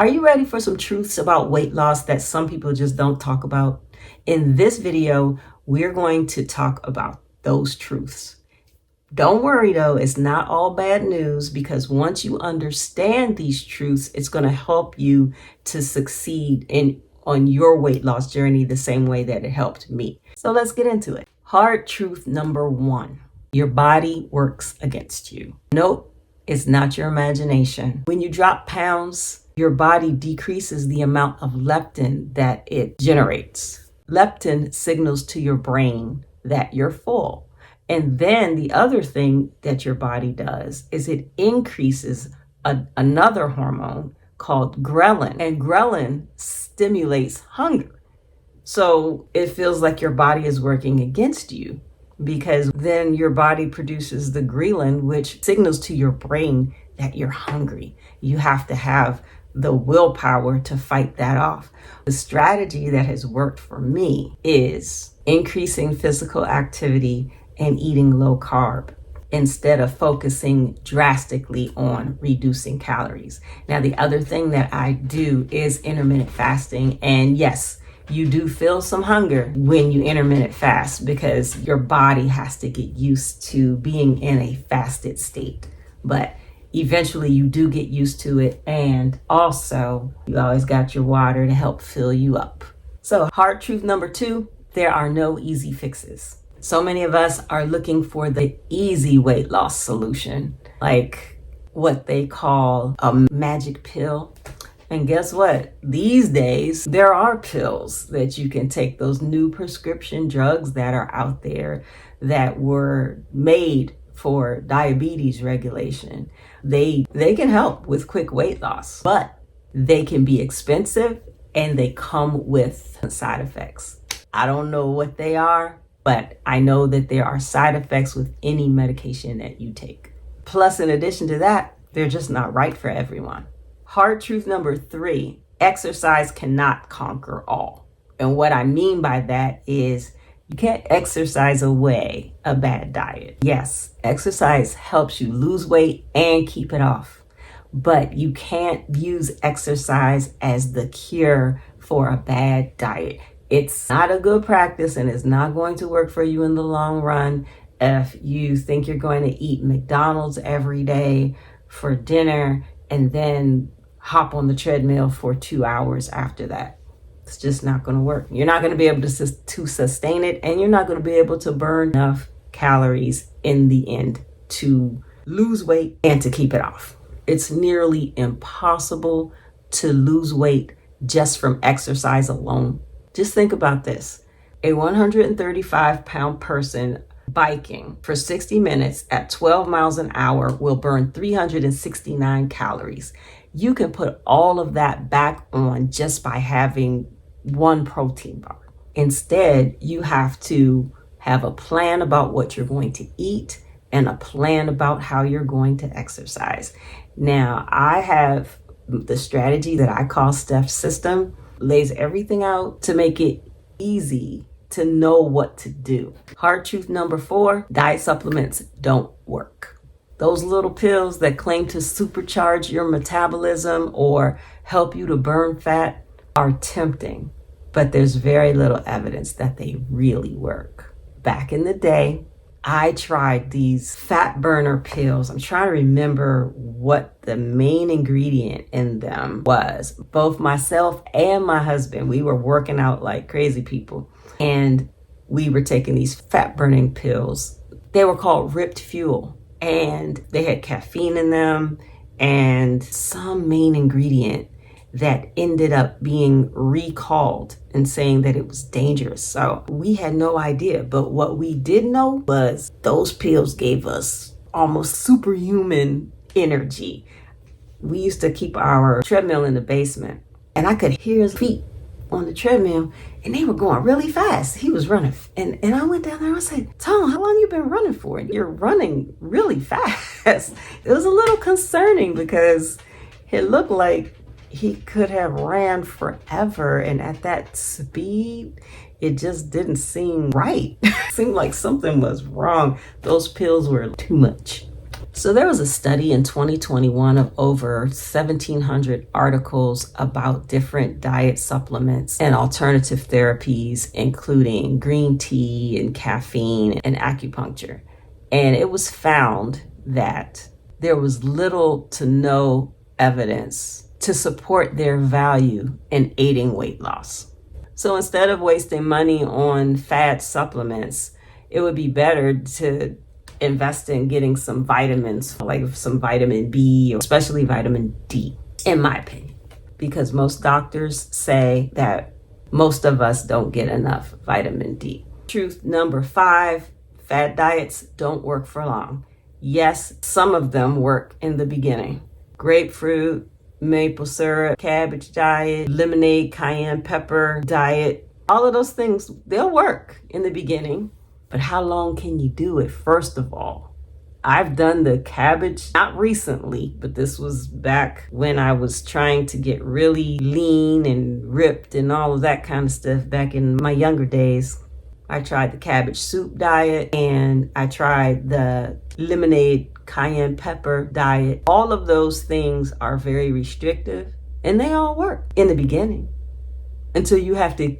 Are you ready for some truths about weight loss that some people just don't talk about? In this video, we're going to talk about those truths. Don't worry though, it's not all bad news, because once you understand these truths, it's going to help you to succeed on your weight loss journey the same way that it helped me. So let's get into it. Hard truth number 1. Your body works against you. Nope, it's not your imagination. When you drop pounds, your body decreases the amount of leptin that it generates. Leptin signals to your brain that you're full. And then the other thing that your body does is it increases another hormone called ghrelin. And ghrelin stimulates hunger. So it feels like your body is working against you, because then your body produces the ghrelin, which signals to your brain that you're hungry. You have to have the willpower to fight that off. The strategy that has worked for me is increasing physical activity and eating low carb instead of focusing drastically on reducing calories. Now, the other thing that I do is intermittent fasting. And yes, you do feel some hunger when you intermittent fast, because your body has to get used to being in a fasted state. But eventually you do get used to it, and also you always got your water to help fill you up. So hard truth number 2, there are no easy fixes. So many of us are looking for the easy weight loss solution, like what they call a magic pill. And guess what? These days, there are pills that you can take, those new prescription drugs that are out there that were made for diabetes regulation. They can help with quick weight loss, but they can be expensive and they come with side effects. I don't know what they are, but I know that there are side effects with any medication that you take. Plus, in addition to that, they're just not right for everyone. Hard truth number 3, exercise cannot conquer all. And what I mean by that is you can't exercise away a bad diet. Yes, exercise helps you lose weight and keep it off, but you can't use exercise as the cure for a bad diet. It's not a good practice, and it's not going to work for you in the long run if you think you're going to eat McDonald's every day for dinner and then hop on the treadmill for 2 hours after that. It's just not going to work. You're not going to be able to sustain it, and you're not going to be able to burn enough calories in the end to lose weight and to keep it off. It's nearly impossible to lose weight just from exercise alone. Just think about this. A 135-pound person biking for 60 minutes at 12 miles an hour will burn 369 calories. You can put all of that back on just by having one protein bar. Instead, you have to have a plan about what you're going to eat and a plan about how you're going to exercise. Now, I have the strategy that I call Steph's system, lays everything out to make it easy to know what to do. Hard truth number 4, diet supplements don't work. Those little pills that claim to supercharge your metabolism or help you to burn fat are tempting, but there's very little evidence that they really work. Back in the day, I tried these fat burner pills. I'm trying to remember what the main ingredient in them was. Both myself and my husband, we were working out like crazy people, and we were taking these fat burning pills. They were called Ripped Fuel, and they had caffeine in them and some main ingredient that ended up being recalled and saying that it was dangerous. So we had no idea, but what we did know was those pills gave us almost superhuman energy. We used to keep our treadmill in the basement, and I could hear his feet on the treadmill, and they were going really fast. He was running, and I went down there and I said, Tom, how long you been running for? You're running really fast. It was a little concerning because it looked like he could have ran forever, and at that speed, it just didn't seem right. It seemed like something was wrong. Those pills were too much. So there was a study in 2021 of over 1,700 articles about different diet supplements and alternative therapies, including green tea and caffeine and acupuncture. And it was found that there was little to no evidence to support their value in aiding weight loss. So instead of wasting money on fad supplements, it would be better to invest in getting some vitamins, like some vitamin B, or especially vitamin D, in my opinion, because most doctors say that most of us don't get enough vitamin D. Truth number 5, fad diets don't work for long. Yes, some of them work in the beginning. Grapefruit, maple syrup, cabbage diet, lemonade, cayenne pepper diet, all of those things, they'll work in the beginning. But how long can you do it? First of all, I've done the cabbage, not recently, but this was back when I was trying to get really lean and ripped and all of that kind of stuff back in my younger days. I tried the cabbage soup diet and I tried the lemonade cayenne pepper diet. All of those things are very restrictive and they all work in the beginning until you have to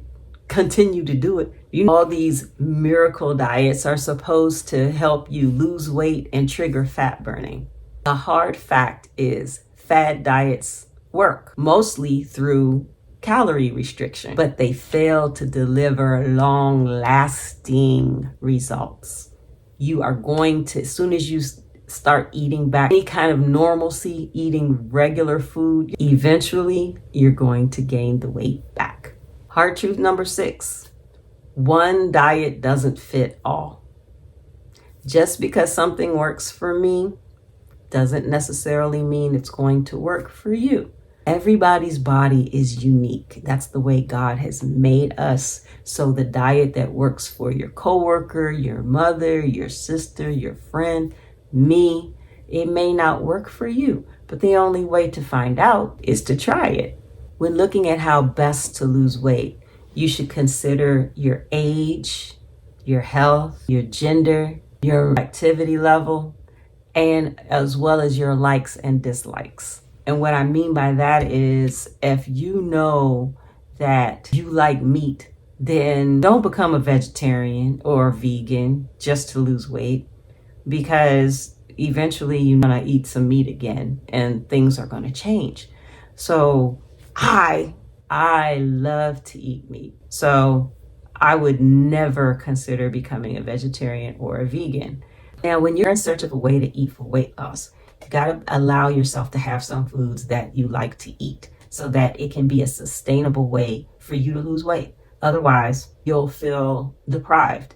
continue to do it. You know, all these miracle diets are supposed to help you lose weight and trigger fat burning. The hard fact is fad diets work mostly through calorie restriction, but they fail to deliver long-lasting results. You are going to, as soon as you start eating back any kind of normalcy, eating regular food, eventually you're going to gain the weight back. Hard truth number 6, one diet doesn't fit all. Just because something works for me doesn't necessarily mean it's going to work for you. Everybody's body is unique. That's the way God has made us. So the diet that works for your coworker, your mother, your sister, your friend, me, it may not work for you. But the only way to find out is to try it. When looking at how best to lose weight, you should consider your age, your health, your gender, your activity level, and as well as your likes and dislikes. And what I mean by that is if you know that you like meat, then don't become a vegetarian or a vegan just to lose weight, because eventually you're going to eat some meat again and things are going to change. So I love to eat meat. So I would never consider becoming a vegetarian or a vegan. Now, when you're in search of a way to eat for weight loss, you got to allow yourself to have some foods that you like to eat so that it can be a sustainable way for you to lose weight. Otherwise, you'll feel deprived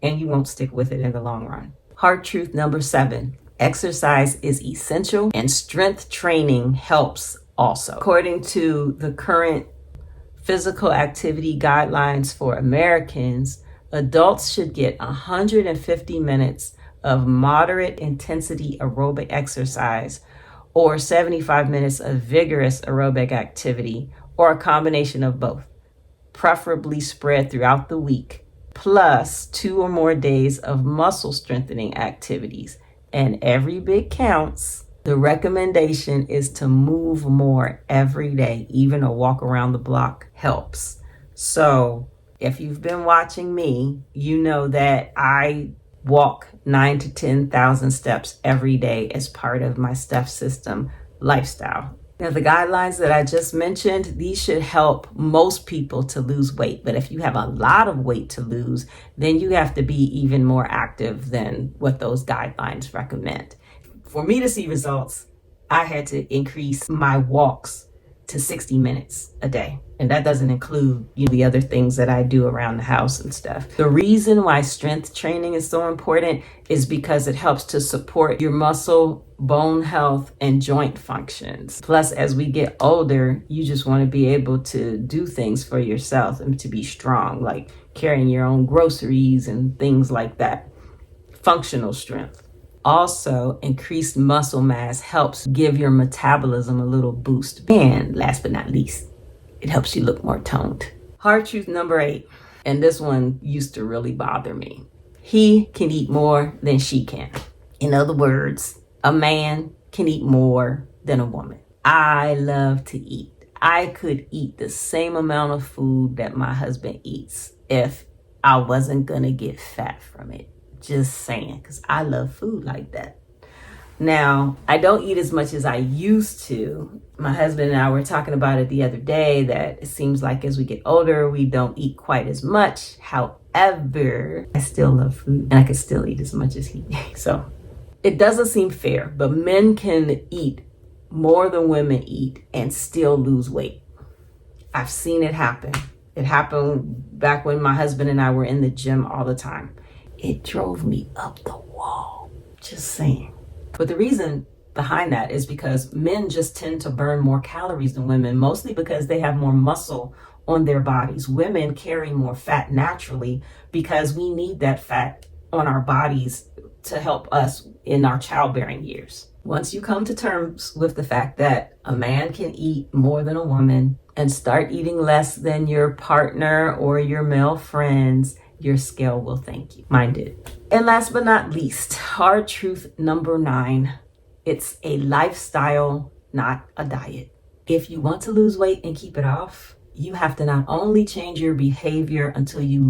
and you won't stick with it in the long run. Hard truth number 7, exercise is essential and strength training helps also. According to the current physical activity guidelines for Americans, adults should get 150 minutes of moderate intensity aerobic exercise or 75 minutes of vigorous aerobic activity, or a combination of both, preferably spread throughout the week, plus 2 or more days of muscle strengthening activities. And every bit counts. The recommendation is to move more every day. Even a walk around the block helps. So if you've been watching me, you know that I walk 9,000 to 10,000 steps every day as part of my Step System lifestyle. Now, the guidelines that I just mentioned, these should help most people to lose weight. But if you have a lot of weight to lose, then you have to be even more active than what those guidelines recommend. For me to see results, I had to increase my walks to 60 minutes a day. And that doesn't include the other things that I do around the house and stuff. The reason why strength training is so important is because it helps to support your muscle, bone health, and joint functions. Plus, as we get older, you just want to be able to do things for yourself and to be strong, like carrying your own groceries and things like that. Functional strength. Also, increased muscle mass helps give your metabolism a little boost. And last but not least, it helps you look more toned. Hard truth number 8, and this one used to really bother me. He can eat more than she can. In other words, a man can eat more than a woman. I love to eat. I could eat the same amount of food that my husband eats if I wasn't gonna get fat from it. Just saying, because I love food like that. Now, I don't eat as much as I used to. My husband and I were talking about it the other day that it seems like as we get older, we don't eat quite as much. However, I still love food and I can still eat as much as he. So it doesn't seem fair, but men can eat more than women eat and still lose weight. I've seen it happen. It happened back when my husband and I were in the gym all the time. It drove me up the wall. Just saying. But the reason behind that is because men just tend to burn more calories than women, mostly because they have more muscle on their bodies. Women carry more fat naturally because we need that fat on our bodies to help us in our childbearing years. Once you come to terms with the fact that a man can eat more than a woman and start eating less than your partner or your male friends, your scale will thank you. Mine did. And last but not least, hard truth number 9. It's a lifestyle, not a diet. If you want to lose weight and keep it off, you have to not only change your behavior until you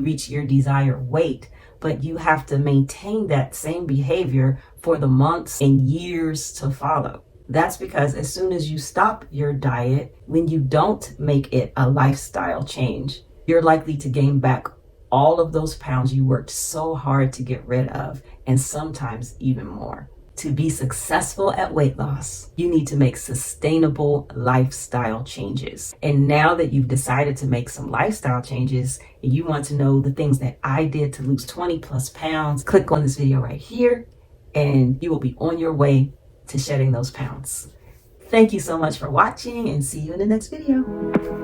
reach your desired weight, but you have to maintain that same behavior for the months and years to follow. That's because as soon as you stop your diet, when you don't make it a lifestyle change, you're likely to gain back all of those pounds you worked so hard to get rid of, and sometimes even more. To be successful at weight loss, you need to make sustainable lifestyle changes. And now that you've decided to make some lifestyle changes, and you want to know the things that I did to lose 20 plus pounds, click on this video right here, and you will be on your way to shedding those pounds. Thank you so much for watching, and see you in the next video.